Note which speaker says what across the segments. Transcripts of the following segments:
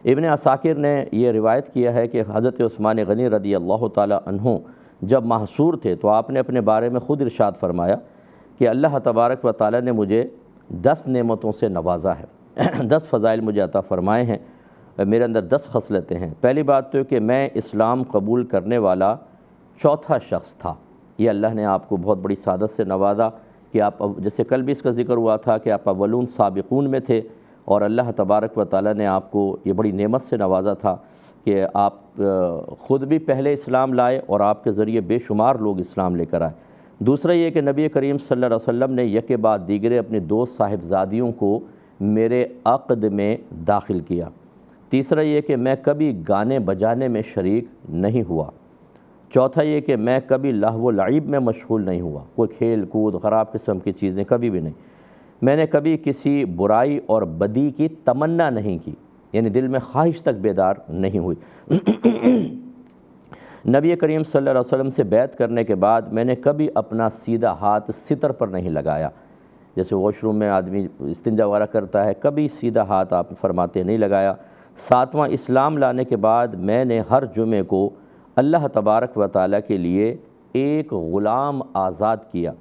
Speaker 1: ابن عساکر نے یہ روایت کیا ہے کہ حضرت عثمان غنی رضی اللہ تعالی عنہ جب محصور تھے تو آپ نے اپنے بارے میں خود ارشاد فرمایا کہ اللہ تبارک و تعالی نے مجھے 10 نعمتوں سے نوازا ہے 10 فضائل مجھے عطا فرمائے ہیں، میرے اندر 10 خصلتیں ہیں۔ پہلی بات تو کہ میں اسلام قبول کرنے والا چوتھا شخص تھا۔ یہ اللہ نے آپ کو بہت بڑی سعادت سے نوازا کہ آپ، جیسے کل بھی اس کا ذکر ہوا تھا کہ آپ اولون سابقون میں تھے، اور اللہ تبارک و تعالی نے آپ کو یہ بڑی نعمت سے نوازا تھا کہ آپ خود بھی پہلے اسلام لائے اور آپ کے ذریعے بے شمار لوگ اسلام لے کر آئے۔ دوسرا یہ کہ نبی کریم صلی اللہ علیہ وسلم نے یک بعد دیگرے اپنی 2 صاحبزادیوں کو میرے عقد میں داخل کیا۔ تیسرا یہ کہ میں کبھی گانے بجانے میں شریک نہیں ہوا۔ چوتھا یہ کہ میں کبھی لہو و لعب میں مشغول نہیں ہوا، کوئی کھیل کود خراب قسم کی چیزیں کبھی بھی نہیں۔ میں نے کبھی کسی برائی اور بدی کی تمنا نہیں کی، یعنی دل میں خواہش تک بیدار نہیں ہوئی۔ نبی کریم صلی اللہ علیہ وسلم سے بیعت کرنے کے بعد میں نے کبھی اپنا سیدھا ہاتھ ستر پر نہیں لگایا، جیسے واش روم میں آدمی استنجا وغیرہ کرتا ہے، کبھی سیدھا ہاتھ آپ فرماتے نہیں لگایا۔ 7واں، اسلام لانے کے بعد میں نے ہر جمعے کو اللہ تبارک و تعالیٰ کے لیے ایک غلام آزاد کیا،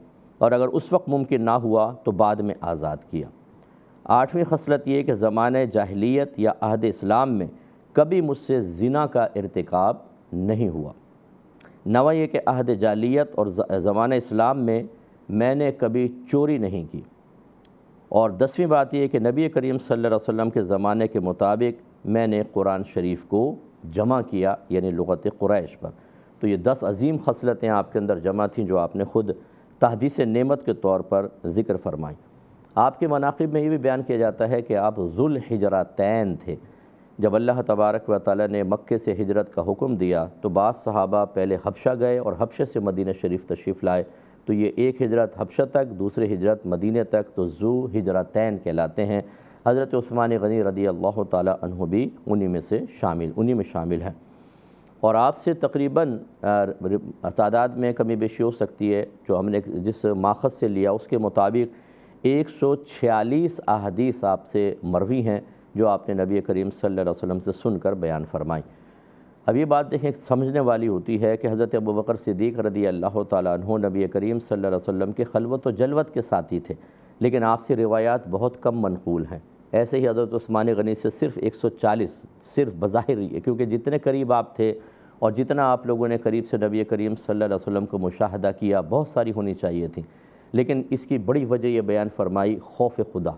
Speaker 1: اور اگر اس وقت ممکن نہ ہوا تو بعد میں آزاد کیا۔ 8ویں خصلت یہ کہ زمانہ جاہلیت یا عہد اسلام میں کبھی مجھ سے زنا کا ارتکاب نہیں ہوا۔ 9واں یہ کہ عہد جاہلیت اور زمانہ اسلام میں نے کبھی چوری نہیں کی۔ اور 10ویں بات یہ کہ نبی کریم صلی اللہ علیہ وسلم کے زمانے کے مطابق میں نے قرآن شریف کو جمع کیا، یعنی لغت قریش پر۔ تو یہ 10 عظیم خصلتیں آپ کے اندر جمع تھیں جو آپ نے خود تحدیث نعمت کے طور پر ذکر فرمائیں۔ آپ کے مناقب میں یہ بھی بیان کیا جاتا ہے کہ آپ ذو الحجرتین تھے۔ جب اللہ تبارک و تعالی نے مکے سے ہجرت کا حکم دیا تو بعض صحابہ پہلے حبشہ گئے اور حبشہ سے مدینہ شریف تشریف لائے، تو یہ ایک ہجرت حبشہ تک، دوسری ہجرت مدینہ تک، تو ذو حجرتین کہلاتے ہیں۔ حضرت عثمان غنی رضی اللہ تعالی عنہ بھی انہی میں شامل ہیں، اور آپ سے تقریباً تعداد میں کمی بیشی ہو سکتی ہے، جو ہم نے جس ماخذ سے لیا اس کے مطابق 146 احادیث آپ سے مروی ہیں جو آپ نے نبی کریم صلی اللہ علیہ وسلم سے سن کر بیان فرمائیں۔ اب یہ بات دیکھیں سمجھنے والی ہوتی ہے کہ حضرت ابوبکر صدیق رضی اللہ تعالیٰ عنہ نبی کریم صلی اللہ علیہ وسلم کے خلوت و جلوت کے ساتھی تھے، لیکن آپ سے روایات بہت کم منقول ہیں۔ ایسے ہی حضرت عثمان غنی سے صرف 140 صرف بظاہر ہی ہے، کیونکہ جتنے قریب آپ تھے اور جتنا آپ لوگوں نے قریب سے نبی کریم صلی اللہ علیہ وسلم کو مشاہدہ کیا، بہت ساری ہونی چاہیے تھیں، لیکن اس کی بڑی وجہ یہ بیان فرمائی خوف خدا،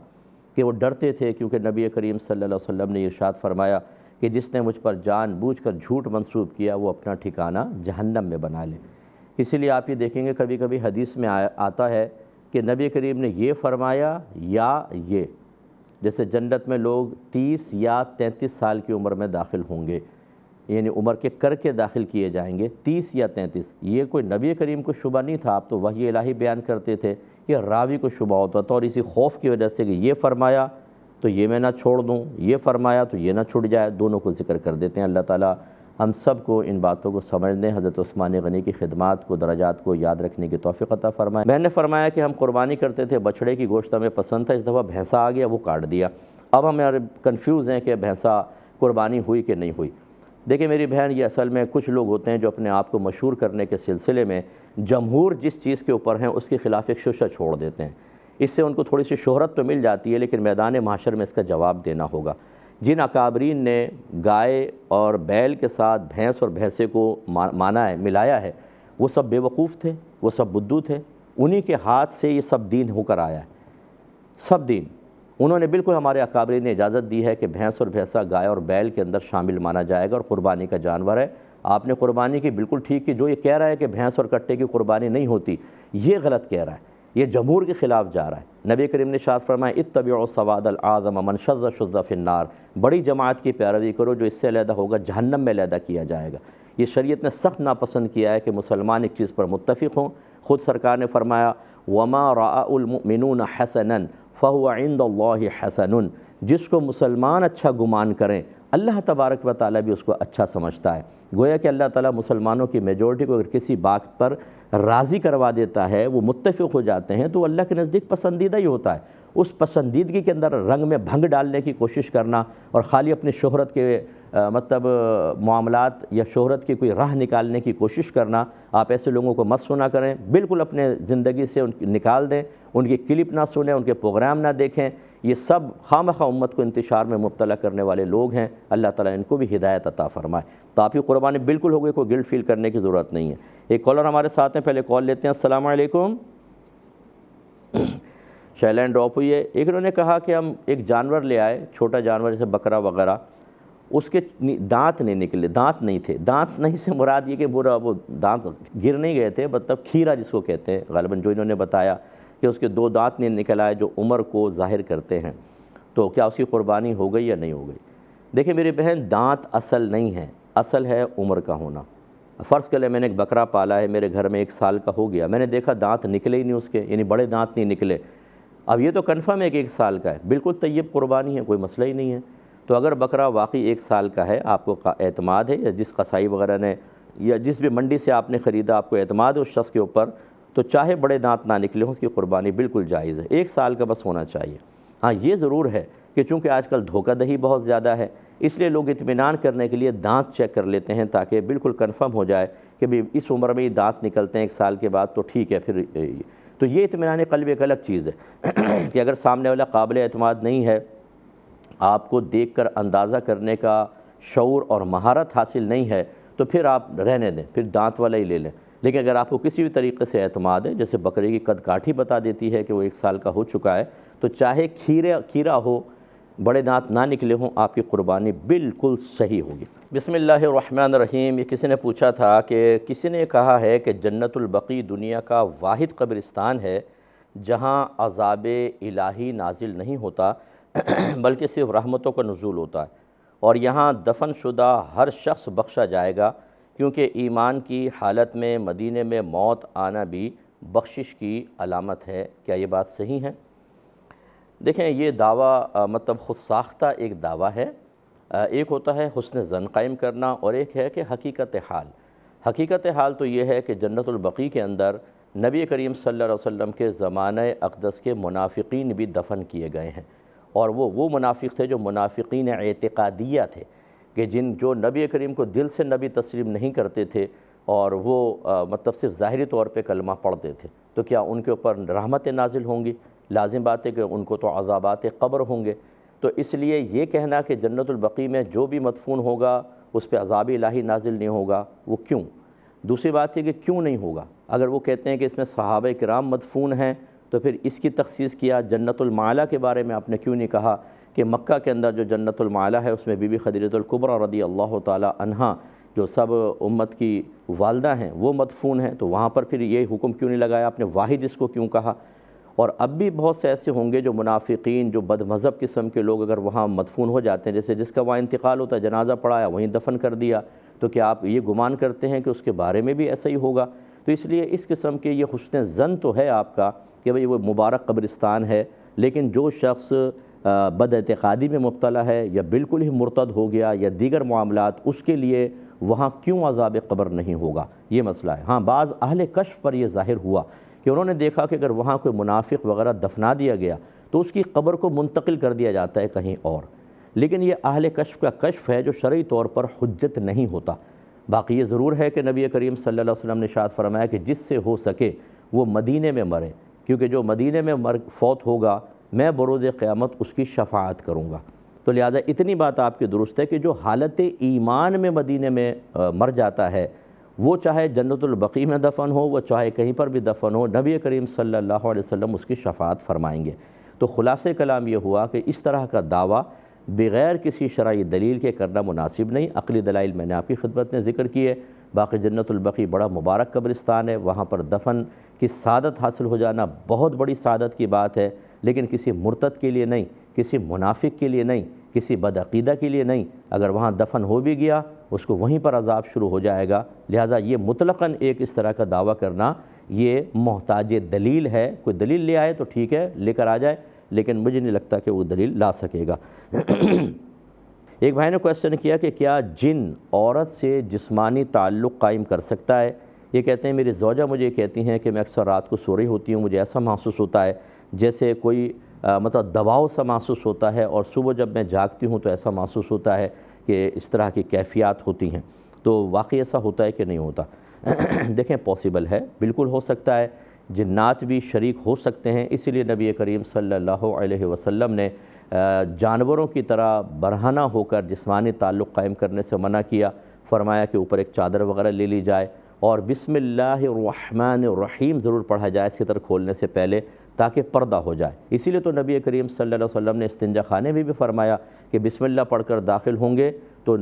Speaker 1: کہ وہ ڈرتے تھے، کیونکہ نبی کریم صلی اللہ علیہ وسلم نے ارشاد فرمایا کہ جس نے مجھ پر جان بوجھ کر جھوٹ منسوب کیا وہ اپنا ٹھکانہ جہنم میں بنا لے۔ اسی لیے آپ یہ دیکھیں گے کبھی کبھی حدیث میں آتا ہے کہ نبی کریم نے یہ فرمایا یا یہ، جیسے جنت میں لوگ 30 یا 33 سال کی عمر میں داخل ہوں گے، یعنی عمر کے کر کے داخل کیے جائیں گے 30 یا 33۔ یہ کوئی نبی کریم کو شبہ نہیں تھا، آپ تو وحی الہی بیان کرتے تھے، یہ راوی کو شبہ ہوتا تھا، اور اسی خوف کی وجہ سے کہ یہ فرمایا تو یہ میں نہ چھوڑ دوں، یہ فرمایا تو یہ نہ چھوٹ جائے، دونوں کو ذکر کر دیتے ہیں۔ اللہ تعالیٰ ہم سب کو ان باتوں کو سمجھنے، حضرت عثمان غنی کی خدمات کو، درجات کو یاد رکھنے کی توفیق عطا فرمائے۔ میں نے فرمایا کہ ہم قربانی کرتے تھے، بچڑے کی گوشت ہمیں پسند تھا، اس دفعہ بھینسا آ گیا وہ کاٹ دیا، اب ہم کنفیوز ہیں کہ بھینسا قربانی ہوئی کہ نہیں ہوئی۔ دیکھیں میری بہن، یہ اصل میں کچھ لوگ ہوتے ہیں جو اپنے آپ کو مشہور کرنے کے سلسلے میں جمہور جس چیز کے اوپر ہیں اس کے خلاف ایک شوشہ چھوڑ دیتے ہیں، اس سے ان کو تھوڑی سی شہرت تو مل جاتی ہے، لیکن میدان محشر میں اس کا جواب دینا ہوگا۔ جن اکابرین نے گائے اور بیل کے ساتھ بھینس اور بھینسے کو مانا ہے، ملایا ہے، وہ سب بے وقوف تھے، وہ سب بدو تھے، انہی کے ہاتھ سے یہ سب دین ہو کر آیا ہے، سب دین۔ انہوں نے بالکل ہمارے اکابرین نے اجازت دی ہے کہ بھینس اور بھینسا گائے اور بیل کے اندر شامل مانا جائے گا اور قربانی کا جانور ہے۔ آپ نے قربانی کی بالکل ٹھیک کی، جو یہ کہہ رہا ہے کہ بھینس اور کٹے کی قربانی نہیں ہوتی، یہ غلط کہہ رہا ہے، یہ جمہور کے خلاف جا رہا ہے۔ نبی کریم نے ارشاد فرمایا اتبعوا سواد الاعظم من شذ شذ فی النار، بڑی جماعت کی پیروی کرو، جو اس سے علیحدہ ہوگا جہنم میں علیحدہ کیا جائے گا۔ یہ شریعت نے سخت ناپسند کیا ہے کہ مسلمان ایک چیز پر متفق ہوں۔ خود سرکار نے فرمایا وما رأى المؤمنون حسنا فهو عند اللہ حسن، جس کو مسلمان اچھا گمان کریں اللہ تبارک و تعالیٰ بھی اس کو اچھا سمجھتا ہے۔ گویا کہ اللہ تعالیٰ مسلمانوں کی میجورٹی کو اگر کسی بات پر راضی کروا دیتا ہے، وہ متفق ہو جاتے ہیں، تو وہ اللہ کے نزدیک پسندیدہ ہی ہوتا ہے۔ اس پسندیدگی کے اندر رنگ میں بھنگ ڈالنے کی کوشش کرنا اور خالی اپنی شہرت کے معاملات یا شہرت کی کوئی راہ نکالنے کی کوشش کرنا، آپ ایسے لوگوں کو مت سنا کریں، بالکل اپنے زندگی سے ان کی نکال دیں، ان کی کلپ نہ سنیں، ان کے پروگرام نہ دیکھیں۔ یہ سب خامخواہ امت کو انتشار میں مبتلا کرنے والے لوگ ہیں، اللہ تعالیٰ ان کو بھی ہدایت عطا فرمائے۔ تو آپ کی قربانی بالکل ہو گئی، کوئی گلٹ فیل کرنے کی ضرورت نہیں ہے۔ ایک کالر ہمارے ساتھ ہیں، پہلے کال لیتے ہیں۔ السلام علیکم۔ شیلین ڈراپ ہوئی ہے۔ ایک انہوں نے کہا کہ ہم ایک جانور لے آئے، چھوٹا جانور جیسے بکرا وغیرہ، اس کے دانت نہیں نکلے، دانت نہیں تھے۔ دانت نہیں سے مراد یہ کہ وہ دانت گر نہیں گئے تھے، مطلب کھیرا جس کو کہتے ہیں، غالباً جو انہوں نے بتایا کہ اس کے 2 دانت نہیں نکل آئے جو عمر کو ظاہر کرتے ہیں، تو کیا اس کی قربانی ہو گئی یا نہیں ہو گئی؟ دیکھیں میری بہن، دانت اصل نہیں ہے، اصل ہے عمر کا ہونا۔ فرض کر لیں میں نے ایک بکرا پالا ہے، میرے گھر میں 1 سال کا ہو گیا، میں نے دیکھا دانت نکلے ہی نہیں اس کے، یعنی بڑے دانت نہیں نکلے، اب یہ تو کنفرم ہے کہ 1 سال کا ہے، بالکل طیب قربانی ہے، کوئی مسئلہ ہی نہیں ہے۔ تو اگر بکرا واقعی 1 سال کا ہے، آپ کو اعتماد ہے، یا جس قصائی وغیرہ نے یا جس بھی منڈی سے آپ نے خریدا آپ کو اعتماد ہے اس شخص کے اوپر، تو چاہے بڑے دانت نہ نکلے ہوں، اس کی قربانی بالکل جائز ہے، 1 سال کا بس ہونا چاہیے۔ ہاں یہ ضرور ہے کہ چونکہ آج کل دھوکہ دہی بہت زیادہ ہے، اس لیے لوگ اطمینان کرنے کے لیے دانت چیک کر لیتے ہیں تاکہ بالکل کنفرم ہو جائے کہ بھی اس عمر میں ہی دانت نکلتے ہیں 1 سال کے بعد، تو ٹھیک ہے پھر۔ تو یہ اطمینان قلب ایک الگ چیز ہے کہ اگر سامنے والا قابل اعتماد نہیں ہے، آپ کو دیکھ کر اندازہ کرنے کا شعور اور مہارت حاصل نہیں ہے، تو پھر آپ رہنے دیں، پھر دانت والا ہی لے لیں۔ لیکن اگر آپ کو کسی بھی طریقے سے اعتماد ہے، جیسے بکرے کی قد کاٹھی بتا دیتی ہے کہ وہ 1 سال کا ہو چکا ہے، تو چاہے کھیرا ہو، بڑے دانت نہ نکلے ہوں، آپ کی قربانی بالکل صحیح ہوگی۔ بسم اللہ الرحمن الرحیم۔ یہ کسی نے پوچھا تھا کہ کسی نے کہا ہے کہ جنت البقیع دنیا کا واحد قبرستان ہے جہاں عذاب الہی نازل نہیں ہوتا بلکہ صرف رحمتوں کا نزول ہوتا ہے، اور یہاں دفن شدہ ہر شخص بخشا جائے گا، کیونکہ ایمان کی حالت میں مدینے میں موت آنا بھی بخشش کی علامت ہے۔ کیا یہ بات صحیح ہے؟ دیکھیں یہ دعویٰ مطلب خود ساختہ ایک دعویٰ ہے۔ ایک ہوتا ہے حسن ظن قائم کرنا، اور ایک ہے کہ حقیقت حال۔ حقیقت حال تو یہ ہے کہ جنت البقیع کے اندر نبی کریم صلی اللہ علیہ وسلم کے زمانہ اقدس کے منافقین بھی دفن کیے گئے ہیں، اور وہ منافق تھے جو منافقین اعتقادیہ تھے، کہ جو نبی کریم کو دل سے نبی تسلیم نہیں کرتے تھے، اور وہ مطلب صرف ظاہری طور پہ کلمہ پڑھتے تھے، تو کیا ان کے اوپر رحمتیں نازل ہوں گی؟ لازم بات ہے کہ ان کو تو عذابات قبر ہوں گے۔ تو اس لیے یہ کہنا کہ جنت البقیع میں جو بھی مدفون ہوگا اس پہ عذاب الہی نازل نہیں ہوگا، وہ کیوں؟ دوسری بات ہے کہ کیوں نہیں ہوگا؟ اگر وہ کہتے ہیں کہ اس میں صحابہ کرام مدفون ہیں، تو پھر اس کی تخصیص کیا جنت المعلی کے بارے میں آپ نے کیوں نہیں کہا کہ مکہ کے اندر جو جنت المعلی ہے اس میں بی بی خدیجہ الکبریٰ رضی اللہ تعالی عنہا جو سب امت کی والدہ ہیں وہ مدفون ہیں، تو وہاں پر پھر یہ حکم کیوں نہیں لگایا آپ نے؟ واحد اس کو کیوں کہا؟ اور اب بھی بہت سے ایسے ہوں گے جو منافقین، جو بد مذہب قسم کے لوگ اگر وہاں مدفون ہو جاتے ہیں، جیسے جس کا وہاں انتقال ہوتا ہے، جنازہ پڑھایا وہیں دفن کر دیا، تو کیا آپ یہ گمان کرتے ہیں کہ اس کے بارے میں بھی ایسا ہی ہوگا؟ تو اس لیے اس قسم کے یہ حسن ظن تو ہے آپ کا کہ بھئی وہ مبارک قبرستان ہے، لیکن جو شخص بد اعتقادی میں مبتلا ہے یا بالکل ہی مرتد ہو گیا یا دیگر معاملات، اس کے لیے وہاں کیوں عذاب قبر نہیں ہوگا، یہ مسئلہ ہے۔ ہاں بعض اہل کشف پر یہ ظاہر ہوا کہ انہوں نے دیکھا کہ اگر وہاں کوئی منافق وغیرہ دفنا دیا گیا تو اس کی قبر کو منتقل کر دیا جاتا ہے کہیں اور، لیکن یہ اہل کشف کا کشف ہے جو شرعی طور پر حجت نہیں ہوتا۔ باقی یہ ضرور ہے کہ نبی کریم صلی اللہ علیہ وسلم نے ارشاد فرمایا کہ جس سے ہو سکے وہ مدینے میں مرے، کیونکہ جو مدینے میں فوت ہوگا میں بروز قیامت اس کی شفاعت کروں گا۔ تو لہٰذا اتنی بات آپ کی درست ہے کہ جو حالت ایمان میں مدینے میں مر جاتا ہے، وہ چاہے جنت البقیع میں دفن ہو، وہ چاہے کہیں پر بھی دفن ہو، نبی کریم صلی اللہ علیہ وسلم اس کی شفاعت فرمائیں گے۔ تو خلاصہ کلام یہ ہوا کہ اس طرح کا دعویٰ بغیر کسی شرعی دلیل کے کرنا مناسب نہیں۔ عقلی دلائل میں نے آپ کی خدمت میں ذکر کیے۔ باقی جنت البقیع بڑا مبارک قبرستان ہے، وہاں پر دفن کی سعادت حاصل ہو جانا بہت بڑی سعادت کی بات ہے، لیکن کسی مرتد کے لیے نہیں، کسی منافق کے لیے نہیں، کسی بدعقیدہ کے لیے نہیں۔ اگر وہاں دفن ہو بھی گیا اس کو وہیں پر عذاب شروع ہو جائے گا۔ لہٰذا یہ مطلقاً ایک اس طرح کا دعویٰ کرنا یہ محتاج دلیل ہے۔ کوئی دلیل لے آئے تو ٹھیک ہے، لے کر آ جائے، لیکن مجھے نہیں لگتا کہ وہ دلیل لا سکے گا۔ ایک بھائی نے کویسچن کیا کہ کیا جن عورت سے جسمانی تعلق قائم کر سکتا ہے؟ یہ کہتے ہیں میری زوجہ مجھے کہتی ہیں کہ میں اکثر رات کو سو رہی ہوتی ہوں، مجھے ایسا محسوس ہوتا ہے جیسے کوئی مطلب دباؤ سا محسوس ہوتا ہے، اور صبح جب میں جاگتی ہوں تو ایسا محسوس ہوتا ہے کہ اس طرح کی کیفیات ہوتی ہیں۔ تو واقعی ایسا ہوتا ہے کہ نہیں ہوتا؟ دیکھیں پاسبل ہے، بالکل ہو سکتا ہے، جنات بھی شریک ہو سکتے ہیں، اسی لیے نبی کریم صلی اللہ علیہ وسلم نے جانوروں کی طرح برہنہ ہو کر جسمانی تعلق قائم کرنے سے منع کیا، فرمایا کہ اوپر ایک چادر وغیرہ لے لی جائے اور بسم اللہ الرحمن الرحیم ضرور پڑھا جائے ستر کھولنے سے پہلے، تاکہ پردہ ہو جائے۔ اسی لیے تو نبی کریم صلی اللہ علیہ وسلم نے استنجا خانے میں بھی فرمایا کہ بسم اللہ پڑھ کر داخل ہوں گے تو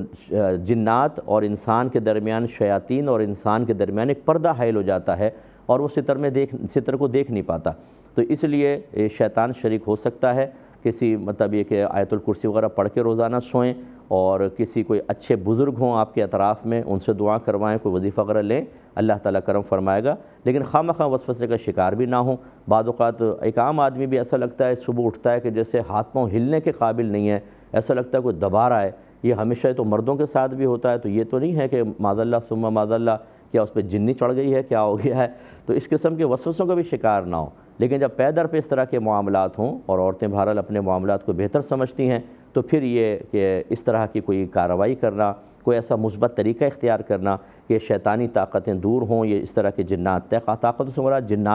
Speaker 1: جنات اور انسان کے درمیان، شیاطین اور انسان کے درمیان ایک پردہ حائل ہو جاتا ہے اور وہ ستر کو دیکھ نہیں پاتا۔ تو اس لیے شیطان شریک ہو سکتا ہے، کسی مطلب یہ کہ آیت الکرسی وغیرہ پڑھ کے روزانہ سوئیں، اور کسی کوئی اچھے بزرگ ہوں آپ کے اطراف میں، ان سے دعا کروائیں، کوئی وظیفہ وغیرہ لیں، اللہ تعالیٰ کرم فرمائے گا۔ لیکن خواہ مخواہ وسوسے کا شکار بھی نہ ہوں۔ بعض اوقات ایک عام آدمی بھی ایسا لگتا ہے صبح اٹھتا ہے کہ جیسے ہاتھ پاؤں ہلنے کے قابل نہیں ہے، ایسا لگتا ہے کوئی دبا رہا ہے۔ یہ ہمیشہ تو مردوں کے ساتھ بھی ہوتا ہے، تو یہ تو نہیں ہے کہ معاذ اللہ ثم معاذ اللہ کیا اس پہ جنی چڑھ گئی ہے، کیا ہو گیا ہے؟ تو اس قسم کے وسوسوں کا بھی شکار نہ ہو۔ لیکن جب پے در پہ اس طرح کے معاملات ہوں اور عورتیں بہرحال اپنے معاملات کو بہتر سمجھتی ہیں، تو پھر یہ کہ اس طرح کی کوئی کارروائی کرنا، کوئی ایسا مثبت طریقہ اختیار کرنا کہ شیطانی طاقتیں دور ہوں، یہ اس طرح کے جنات طاقتوں سے مراد جنات